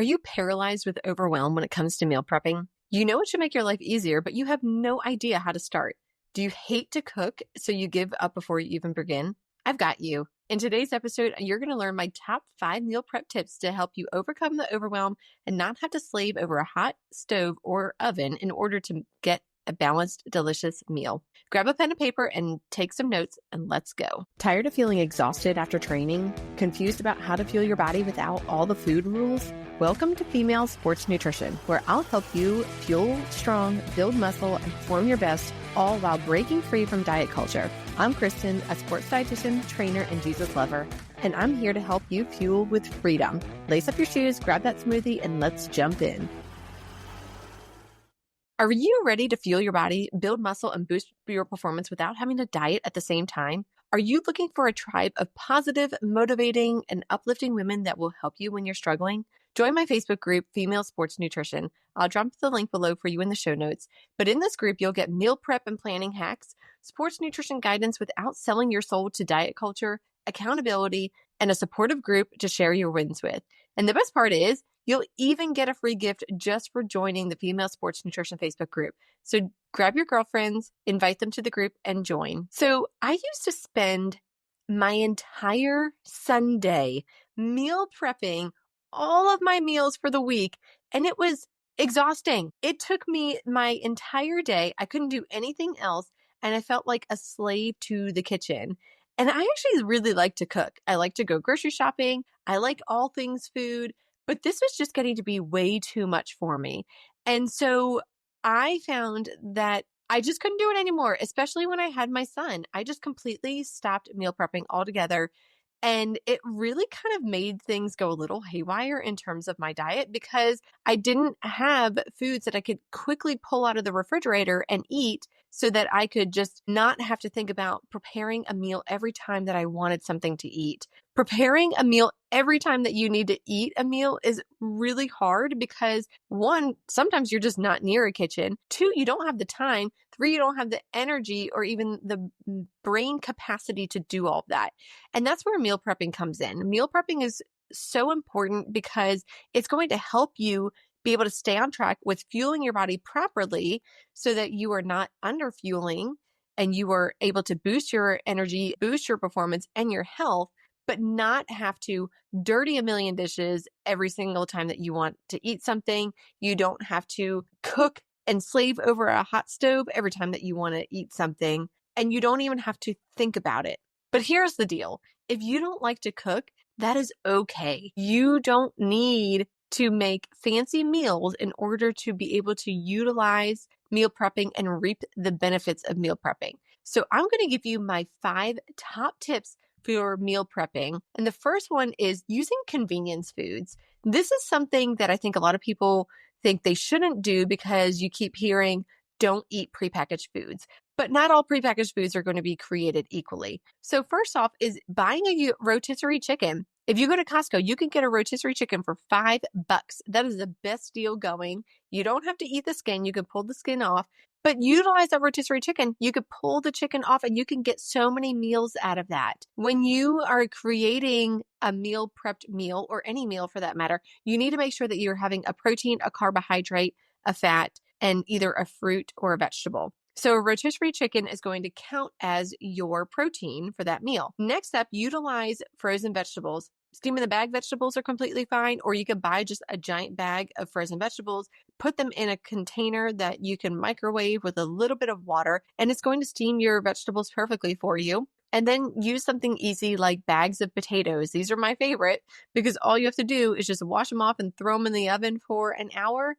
Are you paralyzed with overwhelm when it comes to meal prepping? You know it should make your life easier, but you have no idea how to start. Do you hate to cook, so you give up before you even begin? I've got you. In today's episode, you're going to learn my top 5 meal prep tips to help you overcome the overwhelm and not have to slave over a hot stove or oven in order to get a balanced, delicious meal. Grab a pen and paper and take some notes, and let's go. Tired of feeling exhausted after training? Confused about how to fuel your body without all the food rules? Welcome to Female Sports Nutrition, where I'll help you fuel strong, build muscle, and perform your best, all while breaking free from diet culture. I'm Kristen, a sports dietitian, trainer, and Jesus lover, and I'm here to help you fuel with freedom. Lace up your shoes, grab that smoothie, and let's jump in. Are you ready to fuel your body, build muscle, and boost your performance without having to diet at the same time? Are you looking for a tribe of positive, motivating, and uplifting women that will help you when you're struggling? Join my Facebook group, Female Sports Nutrition. I'll drop the link below for you in the show notes. But in this group, you'll get meal prep and planning hacks, sports nutrition guidance without selling your soul to diet culture, accountability, and a supportive group to share your wins with. And the best part is, you'll even get a free gift just for joining the Female Sports Nutrition Facebook group. So grab your girlfriends, invite them to the group, and join. So I used to spend my entire Sunday meal prepping all of my meals for the week, and it was exhausting. It took me my entire day. I couldn't do anything else, and I felt like a slave to the kitchen. And I actually really like to cook. I like to go grocery shopping. I like all things food. But this was just getting to be way too much for me. And so I found that I just couldn't do it anymore, especially when I had my son. I just completely stopped meal prepping altogether. And it really kind of made things go a little haywire in terms of my diet because I didn't have foods that I could quickly pull out of the refrigerator and eat so that I could just not have to think about preparing a meal every time that I wanted something to eat. Preparing a meal every time that you need to eat a meal is really hard because 1, sometimes you're just not near a kitchen. 2, you don't have the time. 3, you don't have the energy or even the brain capacity to do all of that. And that's where meal prepping comes in. Meal prepping is so important because it's going to help you be able to stay on track with fueling your body properly so that you are not under fueling and you are able to boost your energy, boost your performance and your health, but not have to dirty a million dishes every single time that you want to eat something. You don't have to cook and slave over a hot stove every time that you want to eat something. And you don't even have to think about it. But here's the deal. If you don't like to cook, that is okay. You don't need to make fancy meals in order to be able to utilize meal prepping and reap the benefits of meal prepping. So I'm going to give you my 5 top tips for meal prepping. And the first one is using convenience foods. This is something that I think a lot of people think they shouldn't do because you keep hearing, don't eat prepackaged foods. But not all prepackaged foods are going to be created equally. So first off is buying a rotisserie chicken. If you go to Costco, you can get a rotisserie chicken for $5. That is the best deal going. You don't have to eat the skin. You can pull the skin off. But utilize that rotisserie chicken. You could pull the chicken off and you can get so many meals out of that. When you are creating a meal prepped meal or any meal for that matter, you need to make sure that you're having a protein, a carbohydrate, a fat, and either a fruit or a vegetable. So a rotisserie chicken is going to count as your protein for that meal. Next up, utilize frozen vegetables. Steam in the bag vegetables are completely fine, or you can buy just a giant bag of frozen vegetables, put them in a container that you can microwave with a little bit of water, and it's going to steam your vegetables perfectly for you. And then use something easy like bags of potatoes. These are my favorite because all you have to do is just wash them off and throw them in the oven for an hour.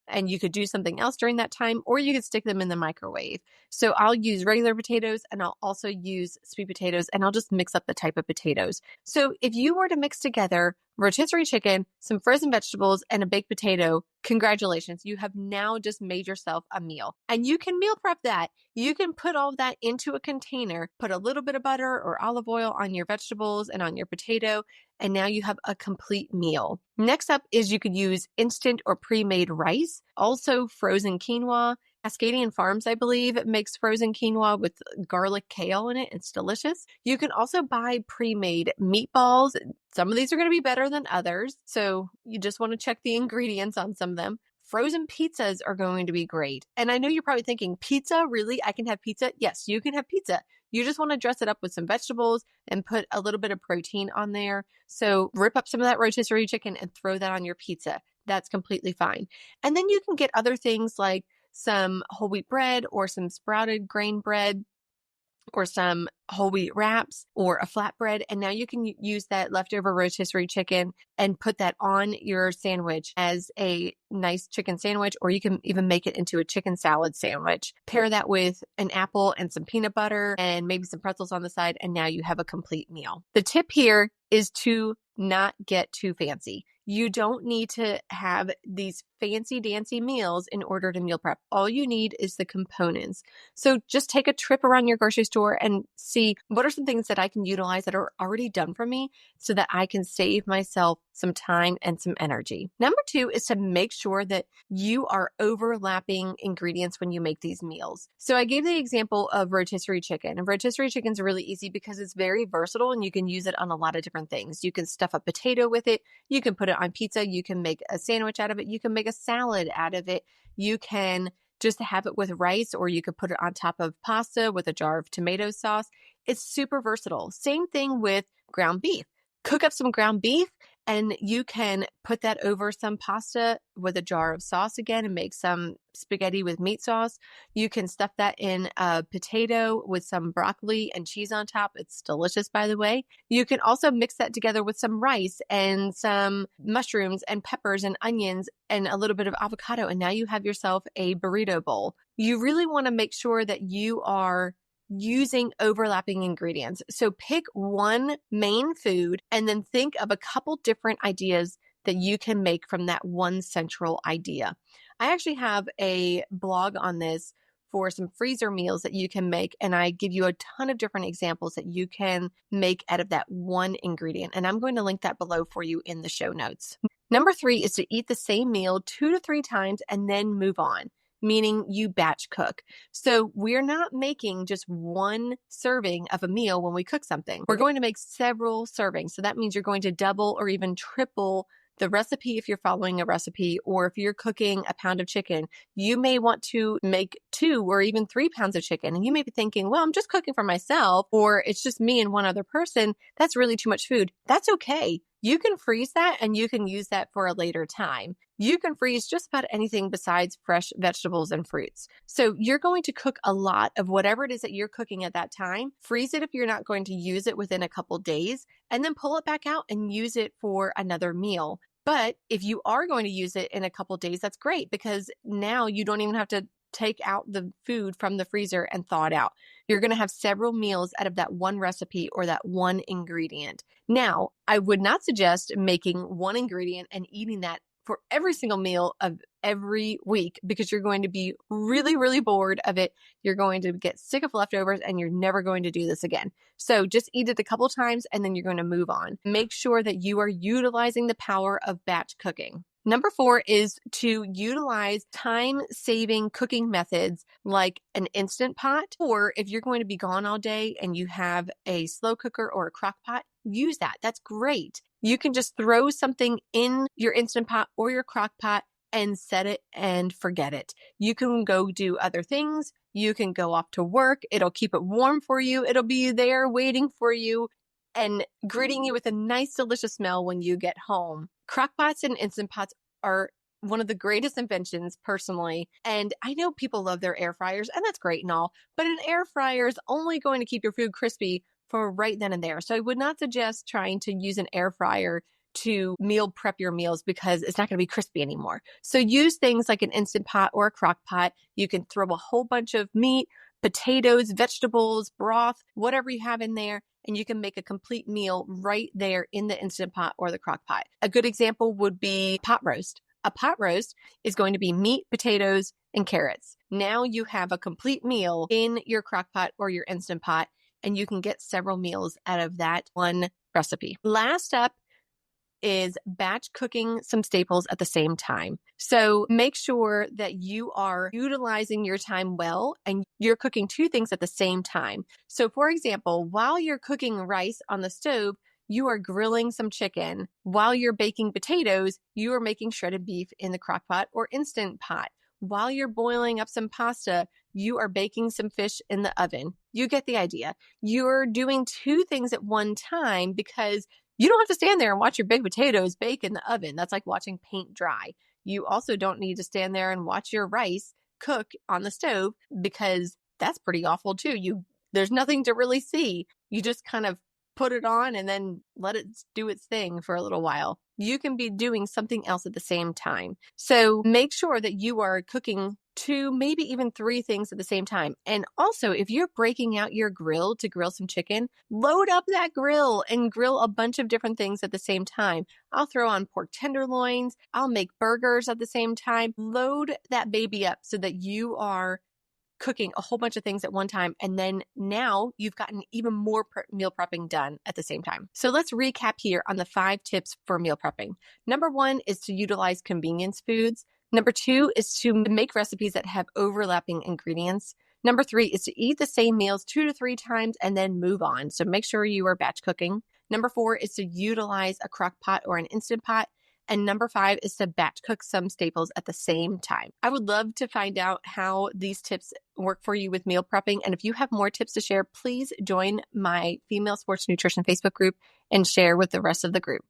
And you could do something else during that time, or you could stick them in the microwave. So I'll use regular potatoes and I'll also use sweet potatoes and I'll just mix up the type of potatoes. So if you were to mix together rotisserie chicken, some frozen vegetables, and a baked potato, congratulations. You have now just made yourself a meal. And you can meal prep that. You can put all of that into a container, put a little bit of butter or olive oil on your vegetables and on your potato, and now you have a complete meal. Next up is you could use instant or pre-made rice, also frozen quinoa, Cascadian Farms, I believe, makes frozen quinoa with garlic kale in it. It's delicious. You can also buy pre-made meatballs. Some of these are going to be better than others, so you just want to check the ingredients on some of them. Frozen pizzas are going to be great. And I know you're probably thinking, pizza? Really? I can have pizza? Yes, you can have pizza. You just want to dress it up with some vegetables and put a little bit of protein on there. So rip up some of that rotisserie chicken and throw that on your pizza. That's completely fine. And then you can get other things like some whole wheat bread or some sprouted grain bread or some whole wheat wraps or a flatbread. And now you can use that leftover rotisserie chicken and put that on your sandwich as a nice chicken sandwich, or you can even make it into a chicken salad sandwich. Pair that with an apple and some peanut butter and maybe some pretzels on the side, and now you have a complete meal. The tip here is to not get too fancy. You don't need to have these fancy dancy meals in order to meal prep. All you need is the components. So just take a trip around your grocery store and see what are some things that I can utilize that are already done for me so that I can save myself some time and some energy. Number 2 is to make sure that you are overlapping ingredients when you make these meals. So I gave the example of rotisserie chicken, and rotisserie chicken is really easy because it's very versatile and you can use it on a lot of different things. You can stuff a potato with it. You can put it on pizza. You can make a sandwich out of it. You can make a salad out of it. You can just have it with rice, or you could put it on top of pasta with a jar of tomato sauce. It's super versatile. Same thing with ground beef. Cook up some ground beef and you can put that over some pasta with a jar of sauce again and make some spaghetti with meat sauce. You can stuff that in a potato with some broccoli and cheese on top. It's delicious, by the way. You can also mix that together with some rice and some mushrooms and peppers and onions and a little bit of avocado. And now you have yourself a burrito bowl. You really want to make sure that you are using overlapping ingredients. So pick one main food and then think of a couple different ideas that you can make from that one central idea. I actually have a blog on this for some freezer meals that you can make, and I give you a ton of different examples that you can make out of that one ingredient. And I'm going to link that below for you in the show notes. Number 3 is to eat the same meal 2 to 3 times and then move on, meaning you batch cook. So we're not making just one serving of a meal when we cook something. We're going to make several servings. So that means you're going to double or even triple the recipe if you're following a recipe, or if you're cooking a pound of chicken, you may want to make 2 or even 3 pounds of chicken. And you may be thinking, well, I'm just cooking for myself, or it's just me and one other person. That's really too much food. That's okay. You can freeze that and you can use that for a later time. You can freeze just about anything besides fresh vegetables and fruits. So you're going to cook a lot of whatever it is that you're cooking at that time. Freeze it if you're not going to use it within a couple days, and then pull it back out and use it for another meal. But if you are going to use it in a couple days, that's great, because now you don't even have to take out the food from the freezer and thaw it out. You're going to have several meals out of that one recipe or that one ingredient. Now, I would not suggest making one ingredient and eating that for every single meal of every week, because you're going to be really, really bored of it. You're going to get sick of leftovers and you're never going to do this again. So just eat it a couple times and then you're going to move on. Make sure that you are utilizing the power of batch cooking. Number 4 is to utilize time-saving cooking methods like an Instant Pot, or if you're going to be gone all day and you have a slow cooker or a crock pot, use that. That's great. You can just throw something in your Instant Pot or your crock pot and set it and forget it. You can go do other things. You can go off to work. It'll keep it warm for you. It'll be there waiting for you and greeting you with a nice, delicious smell when you get home. Crock pots and Instant Pots are one of the greatest inventions personally. And I know people love their air fryers, and that's great and all, but an air fryer is only going to keep your food crispy for right then and there. So I would not suggest trying to use an air fryer to meal prep your meals, because it's not going to be crispy anymore. So use things like an Instant Pot or a crock pot. You can throw a whole bunch of meat, potatoes, vegetables, broth, whatever you have in there, and you can make a complete meal right there in the Instant Pot or the crock pot. A good example would be pot roast. A pot roast is going to be meat, potatoes, and carrots. Now you have a complete meal in your crock pot or your Instant Pot, and you can get several meals out of that one recipe. Last up is batch cooking some staples at the same time. So make sure that you are utilizing your time well and you're cooking two things at the same time. So for example, while you're cooking rice on the stove, you are grilling some chicken. While you're baking potatoes, you are making shredded beef in the crock pot or Instant Pot. While you're boiling up some pasta, you are baking some fish in the oven. You get the idea. You're doing two things at one time because you don't have to stand there and watch your baked potatoes bake in the oven. That's like watching paint dry. You also don't need to stand there and watch your rice cook on the stove because that's pretty awful too. There's nothing to really see. You just kind of put it on and then let it do its thing for a little while. You can be doing something else at the same time. So make sure that you are cooking two, maybe even three things at the same time. And also, if you're breaking out your grill to grill some chicken, load up that grill and grill a bunch of different things at the same time. I'll throw on pork tenderloins. I'll make burgers at the same time. Load that baby up so that you are cooking a whole bunch of things at one time. And then now you've gotten even more meal prepping done at the same time. So let's recap here on the 5 tips for meal prepping. Number 1 is to utilize convenience foods. Number 2 is to make recipes that have overlapping ingredients. Number 3 is to eat the same meals 2 to 3 times and then move on. So make sure you are batch cooking. Number 4 is to utilize a crock pot or an Instant Pot. And number 5 is to batch cook some staples at the same time. I would love to find out how these tips work for you with meal prepping. And if you have more tips to share, please join my Female Sports Nutrition Facebook group and share with the rest of the group.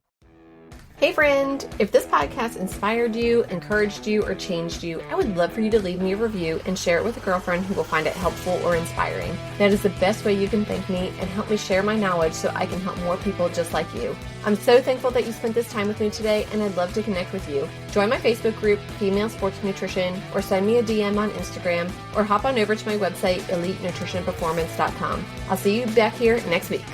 Hey friend, if this podcast inspired you, encouraged you, or changed you, I would love for you to leave me a review and share it with a girlfriend who will find it helpful or inspiring. That is the best way you can thank me and help me share my knowledge so I can help more people just like you. I'm so thankful that you spent this time with me today, and I'd love to connect with you. Join my Facebook group, Female Sports Nutrition, or send me a DM on Instagram, or hop on over to my website, elitenutritionperformance.com. I'll see you back here next week.